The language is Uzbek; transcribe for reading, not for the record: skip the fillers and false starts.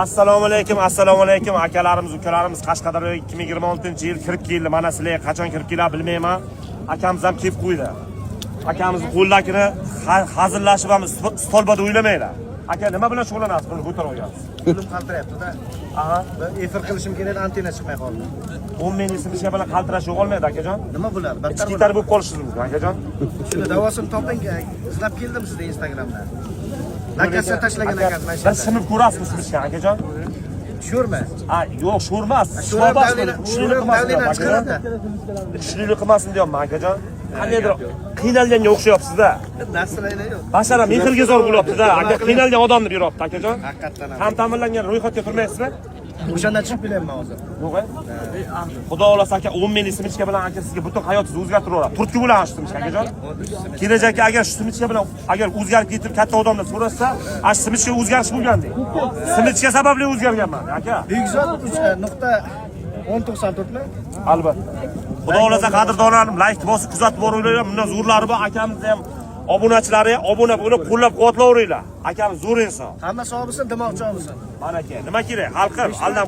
Assalomu alaykum akalarimiz, ukalarimiz. Qashqadaryoga 2026-yil kirib keldi. Mana sizlarga qachon kirib kelar bilmayman. Akamiz ham kelib qo'ydi. Akamizni qo'llakini hazillashib ham stolbada o'ylamaylar. Aka nima bilan shug'ullanasiz? Buni ko'tarib olasiz. Qo'lim qaltirayapti-da. Aha. Efir qilishim kerak, antena chiqmay qoldi. 10 ming ismga bilan qaltirash yo'qolmaydi akajon. Nima bo'ladi? Battar Gitar bo'lib qolishingiz mumkin akajon. Shuni davosini toping, izlab keldim sizga Instagramdan. Nakasga tashlagan ekansiz mana shu. Bir shimib ko'rasizmi sizga akajon? Sho'rma. Yo'q, sho'rmas. Sho'rmas. Tushunlik qilmasin deyapman akajon. Qandaydir qiynalganga o'xshayapsiz-da. Nasraylar yo'q. Bashara mehrga zor bo'lyapti-da. Aka qiynalgan odamni beryapti akajon. Haqiqatan ham. Ham ta'minlangan ro'yxatga turmaysizmi? O'shanda chiqib bilaman hozir. Yo'q. Xudo xolasa aka 10 ming simichka bilan aka sizga butun hayotingizni o'zgartirib yuboradi. Turtki bilan simichka akajon. Kelajakda agar shu simichka bilan agar o'zgarib ketib katta odamlar so'rasa, ash simichka o'zgarish bo'lgandek. Simichka sababli o'zgarganman aka. Bekzod 3.194 mi? Albatta. Xudo xolasa qadrdonlarim like bosib kuzatib boringlar. Bundan zo'rlari bor, akamizni ham obunachilari obuna bo'lib qo'llab-quvvatlayveringlar. Akamiz zo'r inson. Hamma sog' bo'lsin, dimoq chog' bo'lsin. Mana aka, nima kerak? Xalqim, aldam